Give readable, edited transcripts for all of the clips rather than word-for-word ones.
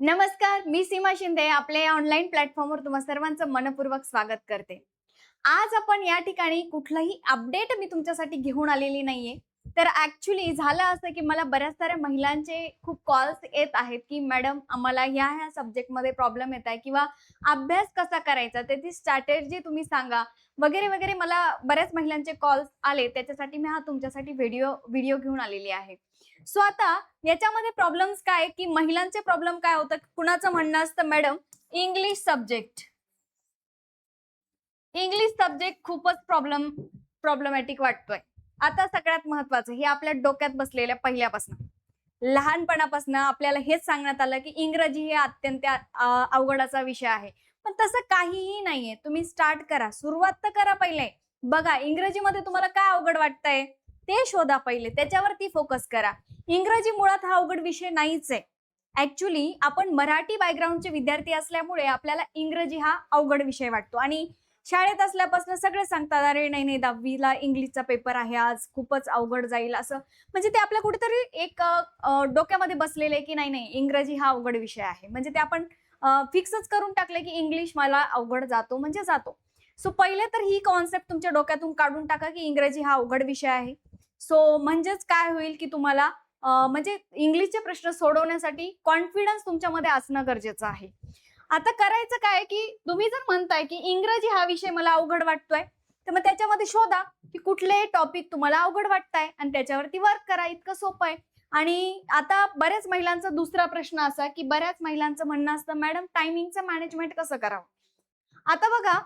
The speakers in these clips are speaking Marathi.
नमस्कार, मी सीमा शिंदे आपल्या या ऑनलाईन प्लॅटफॉर्मवर तुम्हा सर्वांचं मनपूर्वक स्वागत करते. आज आपण या ठिकाणी कुठलंही अपडेट मी तुमच्यासाठी घेऊन आलेली नाहीये. तर ॲक्चुअली झालं असं, की मला बऱ्याच साऱ्या महिलांचे खूप कॉल्स येत आहेत, की मॅडम आम्हाला ह्या सब्जेक्टमध्ये प्रॉब्लेम येत आहे किंवा अभ्यास कसा करायचा, त्याची स्ट्रॅटेजी तुम्ही सांगा वगैरे, वगैरे. मला बऱ्याच महिलांचे कॉल्स आले. त्याच्यासाठी मी हा तुमच्यासाठी व्हिडिओ व्हिडिओ घेऊन आलेली आहे. सो आता याच्यामध्ये प्रॉब्लेम्स काय की महिलांचे प्रॉब्लेम काय होतात, कुणाचं म्हणणं असतं मॅडम इंग्लिश सब्जेक्ट खूपच प्रॉब्लेमॅटिक वाटतोय. आता सगळ्यात महत्वाचं हे आपल्या डोक्यात बसलेल्या पहिल्यापासून लहानपणापासून आपल्याला हेच सांगण्यात आलं की इंग्रजी हे अत्यंत अवघडाचा विषय आहे. पण तसं काहीही नाहीये. तुम्ही स्टार्ट करा, सुरुवात तर करा पहिले. बघा इंग्रजीमध्ये तुम्हाला काय अवघड वाटतंय ते शोधा पहिले, त्याच्यावरती फोकस करा. इंग्रजी मुळात हा अवघड विषय नाहीच आहे. ऍक्च्युली आपण मराठी बॅकग्राऊंडचे विद्यार्थी असल्यामुळे आपल्याला इंग्रजी हा अवघड विषय वाटतो आणि शाळेत असल्यापासून सगळे सांगतात, अरे नाही नाही 10वीला इंग्लिशचा पेपर आहे आज, खूपच अवघड जाईल असं. म्हणजे ते आपल्या कुठेतरी एक डोक्यामध्ये बसलेलं आहे की नाही नाही इंग्रजी हा अवघड विषय आहे. म्हणजे ते आपण फिक्सच करून टाकले की इंग्लिश मला अवघड जातो म्हणजे जातो. सो पहिले तर ही कॉन्सेप्ट तुमच्या डोक्यातून काढून टाका की इंग्रजी हा अवघड विषय आहे. सो म्हणजेच काय होईल की तुम्हाला म्हणजे इंग्लिशचे प्रश्न सोडवण्यासाठी कॉन्फिडन्स तुमच्यामध्ये असणं गरजेचं आहे. आता करायचं काय की तुम्ही जर म्हणताय की इंग्रजी हा विषय मला अवघड वाटतोय, तर मग त्याच्यामध्ये शोधा की कुठले टॉपिक तुम्हाला अवघड वाटताय आणि त्याच्यावरती वर्क करा. इतकं सोपं आहे. आणि आता बऱ्याच महिलांचा दुसरा प्रश्न असा की बऱ्याच महिलांचं म्हणणं असतं, मॅडम टायमिंगचं मॅनेजमेंट कसं करावं. आता बघा,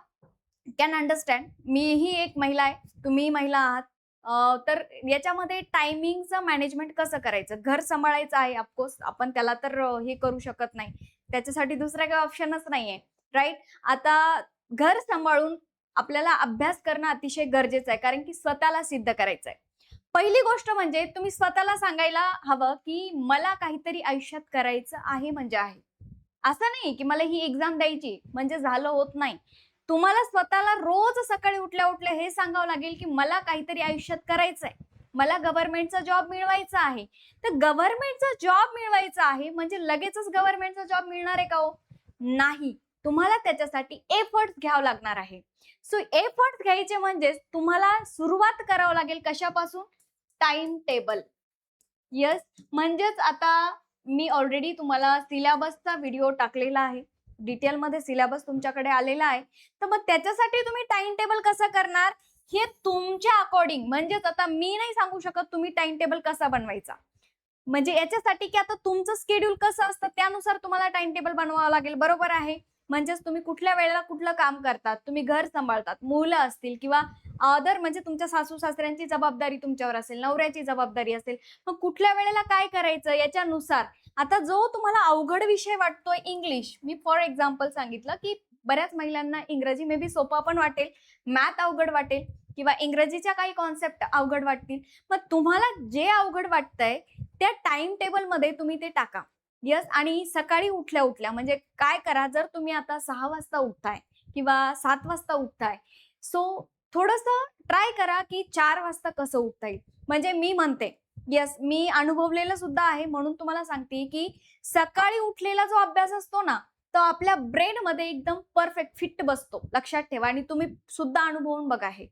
कॅन अंडरस्टँड, मीही एक महिला आहे, तुम्ही महिला आहात. तर याच्यामध्ये टायमिंगचं मॅनेजमेंट कसं करायचं, घर सांभाळायचं आहे ऑफकोर्स, आपण त्याला तर हे करू शकत नाही. त्याच्यासाठी दुसरा काही ऑप्शनच नाहीये, राईट. आता घर सांभाळून आपल्याला अभ्यास करणं अतिशय गरजेचं आहे, कारण की स्वतःला सिद्ध करायचं आहे. पहिली गोष्ट म्हणजे तुम्ही स्वतःला सांगायला हवं की मला काहीतरी आयुष्यात करायचं आहे म्हणजे आहे. असं नाही की मला ही एक्झाम द्यायची म्हणजे झालं, होत नाही. तुम्हाला स्वतःला रोज सकाळी उठल्या उठल्या हे सांगावं लागेल की मला काहीतरी आयुष्यात करायचंय, मला गव्हर्नमेंटचा जॉब मिळवायचा आहे. तर गव्हर्नमेंटचा जॉब मिळवायचा आहे म्हणजे लगेचच गव्हर्नमेंटचा जॉब मिळणार आहे का हो? नाही. तुम्हाला त्याच्यासाठी एफर्ट्स घ्यावं लागणार आहे. सो एफर्ट्स घ्यायचे म्हणजे तुम्हाला सुरुवात करावं लागेल कशापासून? Time table. येस. म्हणजेच आता मी ऑलरेडी तुम्हाला सिलेबसचा व्हिडिओ टाकलेला आहे. डिटेलमध्ये सिलेबस तुमच्याकडे आलेला आहे. तर मग त्याच्यासाठी तुम्ही टाइम टेबल कसं करणार हे तुमच्या अकॉर्डिंग, म्हणजेच आता मी नाही सांगू शकत तुम्ही टाइम टेबल कसा बनवायचा. म्हणजे याच्यासाठी की आता तुमचं शेड्यूल कसं असतं त्यानुसार तुम्हाला टाइम टेबल बनवावं लागेल, बरोबर आहे. म्हणजेच तुम्ही कुठल्या वेळेला कुठलं काम करतात, तुम्ही घर सांभाळतात, मुलं असतील किंवा अदर म्हणजे तुमच्या सासू सासऱ्यांची जबाबदारी तुमच्यावर असेल, नवऱ्याची जबाबदारी असेल. मग कुठल्या वेळेला काय करायचं याच्यानुसार आता जो तुम्हाला अवघड विषय वाटतोय इंग्लिश, मी फॉर एक्झाम्पल सांगितलं की बऱ्याच महिलांना इंग्रजी मे बी सोपा पण वाटेल, मॅथ अवघड वाटेल किंवा इंग्रजीच्या काही कॉन्सेप्ट अवघड वाटतील. मग तुम्हाला जे अवघड वाटतंय त्या टाइम टेबलमध्ये तुम्ही ते टाका. येस. आणि सकाळी उठल्या उठल्या म्हणजे काय करा, जर तुम्ही आता 6 वाजता उठताय किंवा 7 वाजता उठताय, सो थोडंसं ट्राय करा की 4 वाजता कसं उठता येईल. म्हणजे मी म्हणते, येस, मी अनुभवलेलं सुद्धा आहे म्हणून तुम्हाला सांगते की सकाळी उठलेला जो अभ्यास असतो ना, तो आपल्या ब्रेनमध्ये एकदम परफेक्ट फिट बसतो. लक्षात ठेवा आणि तुम्ही सुद्धा अनुभवून बघा हे.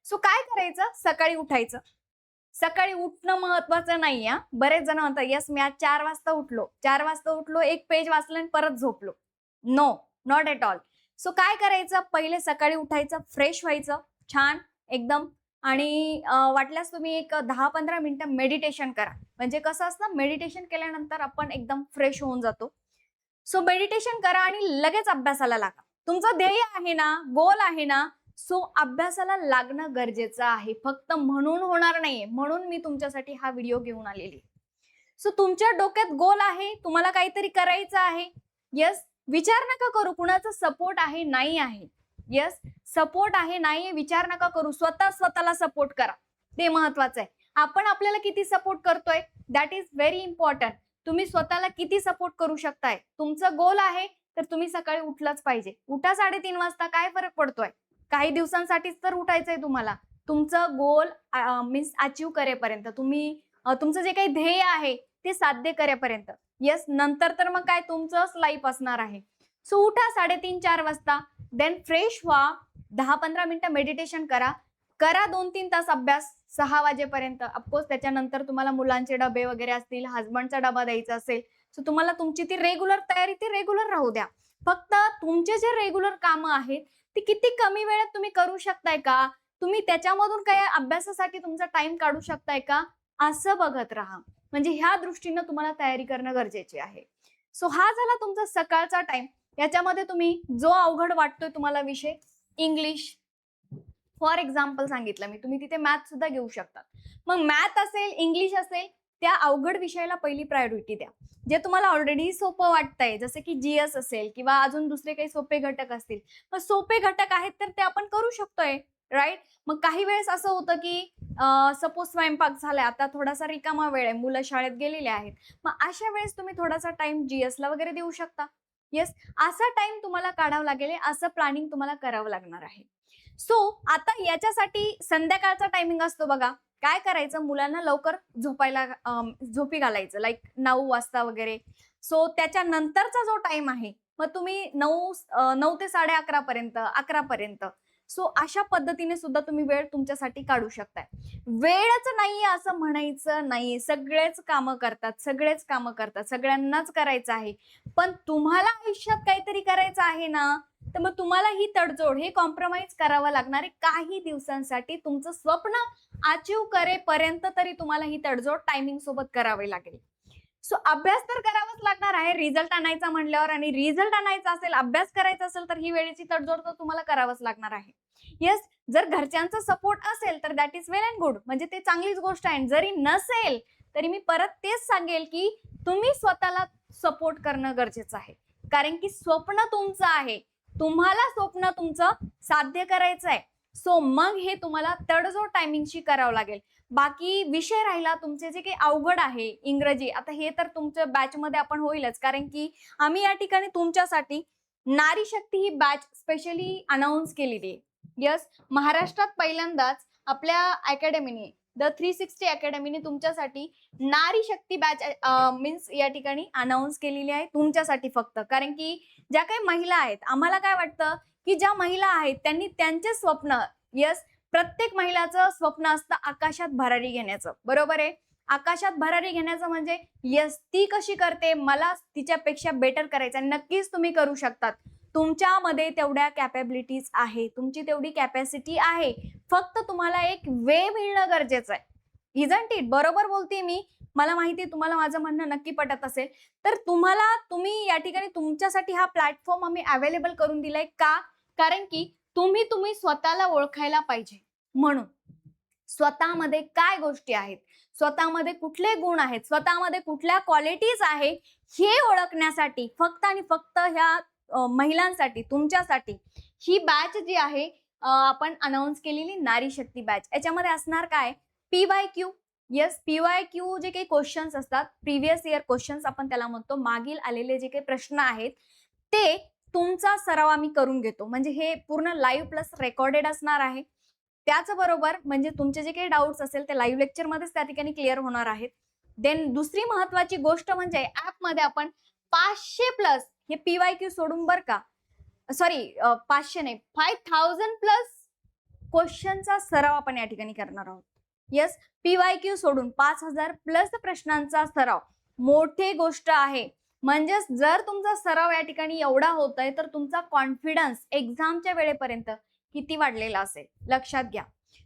सो काय करायचं, सकाळी उठायचं. सकाळी उठणं महत्वाचं नाही हा. बरेच जण म्हणतात, येस मी आज 4 वाजता उठलो. 4 वाजता उठलो, एक पेज वाचलं आणि परत झोपलो. No, not at all. So काय करायचं, पहिले सकाळी उठायचं, फ्रेश व्हायचं, छान एकदम. आणि वाटल्यास तुम्ही एक 10-15 मिनिटं मेडिटेशन करा. म्हणजे कसं असतं, मेडिटेशन केल्यानंतर आपण एकदम फ्रेश होऊन जातो. सो मेडिटेशन करा आणि लगेच अभ्यासाला लागा. तुमचं ध्येय आहे ना, गोल आहे ना, सो अभ्यासाला लागणं गरजेचं आहे. फक्त म्हणून होणार नाहीये. म्हणून मी तुमच्यासाठी हा व्हिडिओ घेऊन आलेली. सो तुमच्या डोक्यात गोल आहे, तुम्हाला काहीतरी करायचं आहे. येस. विचार नका करू कुणाचा सपोर्ट आहे, नाही आहे. येस. सपोर्ट आहे, नाही विचार नका करू. स्वतः स्वतःला सपोर्ट करा. ते महत्वाचं आहे. आपण आपल्याला किती सपोर्ट करतोय दॅट इज व्हेरी इम्पॉर्टंट. तुम्ही स्वतःला किती सपोर्ट करू शकताय. तुमचं गोल आहे तर तुम्ही सकाळी उठलंच पाहिजे. उठा 3:30 वाजता, काय फरक पडतोय. काही दिवसांसाठीच तर उठायचंय तुम्हाला. तुमचं गोल मीन्स अचीव्ह करेपर्यंत तुम्ही तुमचं जे काही ध्येय आहे ते साध्य करेपर्यंत. येस, नंतर तर मग काय तुमचंच लाईफ असणार आहे. सो उठा 3:30-4 वाजता, देन फ्रेश व्हा, 10-15 मिनिटं मेडिटेशन करा, 2-3 तास अभ्यास 6 वाजेपर्यंत. ऑफकोर्स त्याच्यानंतर तुम्हाला मुलांचे डबे वगैरे असतील, हसबंडचा डबा द्यायचा असेल, सो तुम्हाला तुमची ती रेग्युलर तयारी ती रेग्युलर राहू द्या. फक्त तुमचे जे रेग्युलर कामं आहेत ती किती कमी वेळात तुम्ही करू शकताय का, तुम्ही त्याच्यामधून काही अभ्यासासाठी तुमचा टाइम काढू शकताय का, असं बघत राहा. म्हणजे ह्या दृष्टीनं तुम्हाला तयारी करणं गरजेचे आहे. सो हा झाला तुमचा सकाळचा टाइम. याच्यामध्ये तुम्ही जो अवघड वाटतोय तुम्हाला विषय, इंग्लिश फॉर एक्झाम्पल सांगितलं मी, तुम्ही तिथे मॅथ सुद्धा घेऊ शकता. मग मॅथ असेल, इंग्लिश असेल, त्या अवघड विषयाला पहिली प्रायोरिटी द्या. जे तुम्हाला ऑलरेडी सोपं वाटतंय, जसं की जीएस असेल किंवा अजून दुसरे काही सोपे घटक असतील, मग सोपे घटक आहेत तर ते आपण करू शकतोय, राईट. मग काही वेळेस असं होतं की सपोज स्वयंपाक झालाय, आता थोडासा रिकामा वेळ आहे, मुलं शाळेत गेलेले आहेत, मग अशा वेळेस तुम्ही थोडासा टाइम जीएसला वगैरे देऊ शकता. येस, असा टाइम तुम्हाला काढावा लागेल, असं प्लॅनिंग तुम्हाला करावं लागणार आहे. सो आता याच्यासाठी संध्याकाळचा टायमिंग असतो बघा. काय करायचं, मुलांना लवकर झोपी घालायचं, लाईक 9 वाजता वगैरे. सो त्याच्यानंतरचा जो टाइम आहे, मग तुम्ही 9 ते 11:30 पर्यंत, 11 पर्यंत. सो अशा पद्धतीने सुद्धा तुम्ही वेळ तुमच्यासाठी काढू शकताय. वेळच नाहीये असं म्हणायचं नाहीये. सगळेच कामं करतात, सगळ्यांनाच करायचं आहे. पण तुम्हाला आयुष्यात काहीतरी करायचं आहे ना, तर मग तुम्हाला ही तडजोड, हे कॉम्प्रोमाइज करावं लागणार आहे काही दिवसांसाठी. तुमचं स्वप्न अचीव करेपर्यंत तरी तुम्हाला ही तडजोड टायमिंग सोबत करावी लागेल. सो अभ्यास तर करावाच लागणार आहे रिझल्ट आणायचा म्हणल्यावर, आणि रिझल्ट आणायचा असेल, अभ्यास करायचा असेल, तर ही वेळेची तडजोड तर तुम्हाला करावंच लागणार आहे. येस, जर घरच्यांचा सपोर्ट असेल तर that is well and good, म्हणजे ते चांगलीच गोष्ट आहे. जरी नसेल तरी मी परत तेच सांगेल की तुम्ही स्वतःला सपोर्ट करणं गरजेचं आहे. कारण की स्वप्न तुमचं आहे, तुम्हाला स्वप्न तुमचं साध्य करायचं आहे. सो मग हे तुम्हाला तडजोड टायमिंगशी करावं लागेल. बाकी विषय राहिला तुमचे जे काही अवघड आहे, इंग्रजी, आता हे तर तुमच्या बॅच मध्ये आपण होईलच, कारण की आम्ही या ठिकाणी तुमच्यासाठी नारी शक्ती ही बॅच स्पेशली अनाऊन्स केलेली आहे. यस, महाराष्ट्रात पहिल्यांदाच आपल्या अकॅडमीने, द 360 अकॅडमीने तुमच्यासाठी नारी शक्ती बॅच मीन्स या ठिकाणी अनाऊन्स केलेली आहे तुमच्यासाठी फक्त. कारण की ज्या काही महिला आहेत, आम्हाला काय वाटतं की ज्या महिला आहेत त्यांनी त्यांचे स्वप्न, यस, प्रत्येक महिलाचं स्वप्न असतं आकाशात भरारी घेण्याचं, बरोबर आहे. आकाशात भरारी घेण्याचं म्हणजे यस, ती कशी करते, मला तिच्यापेक्षा बेटर करायचं. नक्कीच तुम्ही करू शकतात, तुमच्यामध्ये तेवढ्या कॅपॅबिलिटीज आहे, तुमची तेवढी कॅपॅसिटी आहे. फक्त तुम्हाला एक वे मिळणं गरजेचं आहे. Isn't it? बरोबर बोलते मी, मला माहिती आहे तुम्हाला माझं म्हणणं नक्की पटत असेल. तर तुम्ही या ठिकाणी तुमच्यासाठी हा प्लॅटफॉर्म आम्ही अवेलेबल करून दिलाय का, कारण की तुम्ही स्वतःला ओळखायला पाहिजे. म्हणून स्वतःमध्ये काय गोष्टी आहेत, स्वतःमध्ये कुठले गुण आहेत, स्वतःमध्ये कुठल्या क्वालिटीज आहे, हे ओळखण्यासाठी फक्त आणि फक्त ह्या महिलांसाठी, तुमच्यासाठी ही बॅच जी आहे आपण अनाऊन्स केलेली नारी शक्ती बॅच. याच्यामध्ये असणार काय, PYQ. येस, PYQ जे काही क्वेश्चन्स असतात, प्रिव्हियस इयर क्वेश्चन्स आपण त्याला म्हणतो, मागील आलेले जे काही प्रश्न आहेत ते तुमचा सराव आम्ही करून घेतो. म्हणजे हे पूर्ण लाईव्ह प्लस रेकॉर्डेड असणार आहे. त्याचबरोबर म्हणजे तुमचे जे काही डाऊट्स असेल ते लाईव्ह लेक्चर मध्येच त्या ठिकाणी क्लिअर होणार आहेत. देन दुसरी महत्वाची गोष्ट म्हणजे ऍप मध्ये आपण 500 प्लस हे PYQ सोडून बर का, सॉरी 500 नाही, 5000 प्लस क्वेश्चनचा सराव आपण या ठिकाणी करणार आहोत. येस, PYQ सोडून 5000 प्लस प्रश्नांचा सराव मोठी गोष्ट आहे. म्हणजेच जर तुमचा सराव या ठिकाणी एवढा होतोय तर तुमचा कॉन्फिडन्स एक्झामच्या वेळेपर्यंत किती वाढलेला असेल लक्षात घ्या.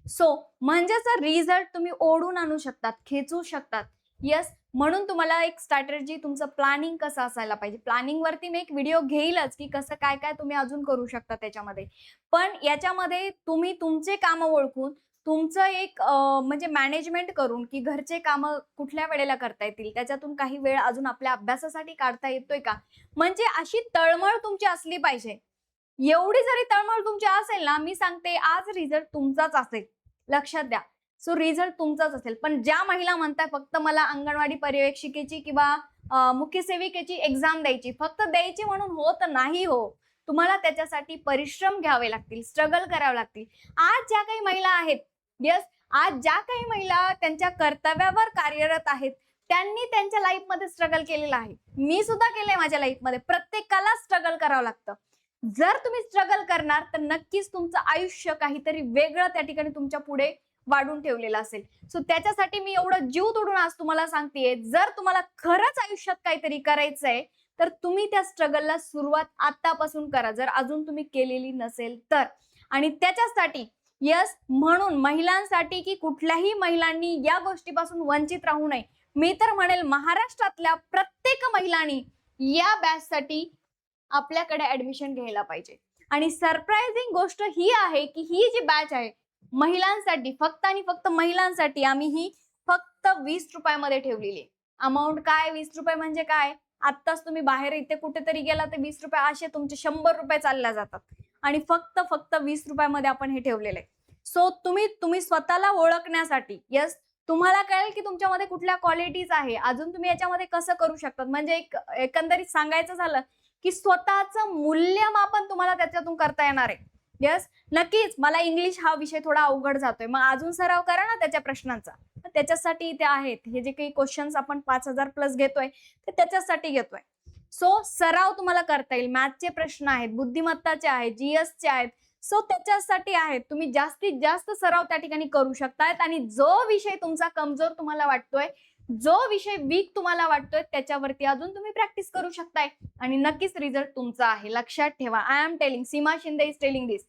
सो म्हणजेच रिझल्ट तुम्ही ओढून आणू शकतात, खेचू शकतात. येस, म्हणून तुम्हाला एक स्ट्रॅटेजी, तुमचं प्लॅनिंग कसं असायला पाहिजे, प्लॅनिंग वरती मी एक व्हिडिओ घेईलच की कसं काय काय तुम्ही अजून करू शकता त्याच्यामध्ये. पण याच्यामध्ये तुम्ही तुमचे कामं ओळखून, तुमचं एक म्हणजे मॅनेजमेंट करून की घरचे कामं कुठल्या वेळेला करता येतील, त्याच्यातून काही वेळ अजून आपल्या अभ्यासासाठी काढता येतोय का, म्हणजे अशी तळमळ तुमची असली पाहिजे. एवढी जरी तळमळ तुमची असेल ना, मी सांगते आज रिझल्ट तुमचाच असेल, लक्षात द्या. सो रिझल्ट तुमचाच असेल. पण ज्या महिला म्हणताय फक्त मला अंगणवाडी पर्यवेक्षिकेची किंवा मुख्य सेविकेची एक्झाम द्यायची, फक्त द्यायची म्हणून होत नाही हो. तुम्हाला त्याच्यासाठी परिश्रम घ्यावे लागतील, स्ट्रगल करावे लागतील. आज ज्या काही महिला आहेत, यस, आज ज्या काही महिला त्यांच्या कर्तव्यावर कार्यरत आहेत, त्यांनी त्यांच्या लाईफमध्ये स्ट्रगल केलेलं आहे, मी सुद्धा केलंय माझ्या लाईफमध्ये. प्रत्येकाला स्ट्रगल करावं लागतं. जर तुम्ही स्ट्रगल करणार तर नक्कीच तुमचं आयुष्य काहीतरी वेगळं त्या ठिकाणी तुमच्या पुढे वाढून ठेवलेलं असेल. सो त्याच्यासाठी मी एवढं जीव तोडून आज तुम्हाला सांगतेय, जर तुम्हाला खरंच आयुष्यात काहीतरी करायचंय तर तुम्ही त्या स्ट्रगलला सुरुवात आतापासून करा, जर अजून तुम्ही केलेली नसेल तर. आणि त्याच्यासाठी यस, म्हणून महिलांसाठी की कुठल्याही महिलांनी या गोष्टीपासून वंचित राहू नये, मी तर म्हणेल महाराष्ट्रातल्या प्रत्येक महिलांनी या बॅचसाठी आपल्याकडे ऍडमिशन घ्यायला पाहिजे. आणि सरप्राइझिंग गोष्ट ही आहे की ही जी बॅच आहे महिलांसाठी, फक्त आणि फक्त महिलांसाठी, आम्ही ही फक्त 20 रुपयामध्ये ठेवलेली आहे. अमाऊंट काय 20 रुपये म्हणजे काय, आत्ताच तुम्ही बाहेर इथे कुठेतरी गेला तर 20 रुपये असे तुमचे 100 रुपये चालल्या जातात. आणि फक्त 20 रुपयामध्ये आपण हे ठेवलेलं आहे. सो तुम्ही स्वतःला ओळखण्यासाठी, यस, तुम्हाला कळेल की तुमच्यामध्ये कुठल्या क्वालिटीज आहे, अजून तुम्ही याच्यामध्ये कसं करू शकतात. म्हणजे एकंदरीत सांगायचं झालं की स्वतःचं मूल्यमापन तुम्हाला त्याच्यातून करता येणार आहे. यस, नक्कीच मला इंग्लिश हा विषय थोडा अवघड जातोय, मग अजून सराव करा ना त्याच्या प्रश्नांचा. त्याच्यासाठी इथे आहेत हे जे काही क्वेश्चन्स आपण 5000 प्लस घेतोय ते त्याच्यासाठी घेतोय. सो सराव तुम्हाला करता येईल. मॅथचे प्रश्न आहेत, बुद्धिमत्ताचे आहेत, जीएसचे आहेत. सो त्याच्यासाठी आहेत, तुम्ही जास्तीत जास्त सराव त्या ठिकाणी करू शकतायत. आणि जो विषय तुमचा कमजोर तुम्हाला वाटतोय, जो विषय वीक तुम्हाला वाटतोय, त्याच्यावरती अजून तुम्ही प्रॅक्टिस करू शकताय आणि नक्कीच रिझल्ट तुमचा आहे. लक्षात ठेवा, I am telling, Seema Shinde is telling this.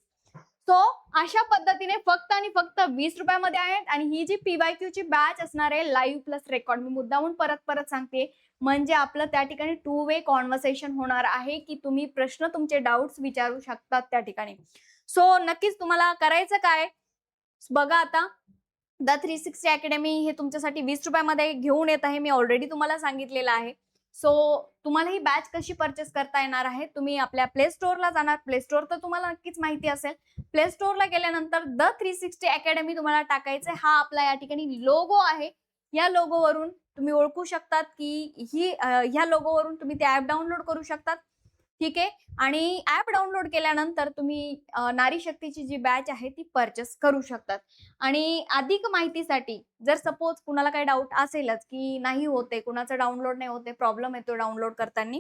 So अशा पद्धतीने फक्त आणि फक्त 20 रुपयामध्ये आहेत. आणि ही जी PYQ ची बॅच असणार आहे लाईव्ह प्लस रेकॉर्ड, मी मुद्दामून परत सांगते, म्हणजे आपलं त्या ठिकाणी 2 वे कॉन्व्हर्सेशन होणार आहे की तुम्ही प्रश्न, तुमचे डाऊट्स विचारू शकतात त्या ठिकाणी. सो नक्कीच तुम्हाला करायचं काय बघा, आता द 360 अकॅडमी हे तुमच्यासाठी 20 रुपयामध्ये घेऊन येत आहे, मी ऑलरेडी तुम्हाला सांगितलेलं आहे. सो तुम्हाला ही बॅच कशी परचेस करता येणार आहे, तुम्ही आपल्या प्ले स्टोअरला जाणार. प्ले स्टोअर तर तुम्हाला नक्कीच माहिती असेल. प्ले स्टोअरला गेल्यानंतर द 360 अकॅडमी तुम्हाला टाकायचंय. हा आपला या ठिकाणी लोगो आहे. या लोगोवरून तुम्ही ओळखू शकतात की ह्या लोगोवरून तुम्ही ते ऍप डाउनलोड करू शकतात. ठीक आहे. आणि ऍप डाउनलोड केल्यानंतर तुम्ही नारी शक्तीची जी बॅच आहे ती परचेस करू शकतात. आणि अधिक माहितीसाठी जर सपोज कुणाला काही डाऊट असेलच की नाही होते, कुणाचं डाउनलोड नाही होते, प्रॉब्लेम येतो डाउनलोड करताना,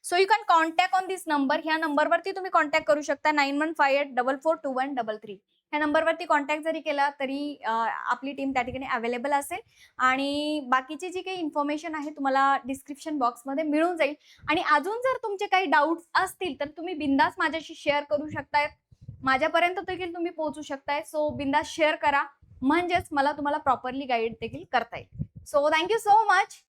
so you can contact on this number. ह्या नंबरवरती तुम्ही कॉन्टॅक्ट करू शकता, 9158442133. ह्या नंबरवरती कॉन्टॅक्ट जरी केला तरी आपली टीम त्या ठिकाणी अवेलेबल असेल. आणि बाकीची जी काही इन्फॉर्मेशन आहे तुम्हाला डिस्क्रिप्शन बॉक्समध्ये मिळून जाईल. आणि अजून जर तुमचे काही डाऊट्स असतील तर तुम्ही बिंदास माझ्याशी शेअर करू शकताय, माझ्यापर्यंत देखील तुम्ही पोहोचू शकताय. सो बिंदास शेअर करा, म्हणजेच मला तुम्हाला प्रॉपरली गाईड देखील करता येईल. So thank you so much.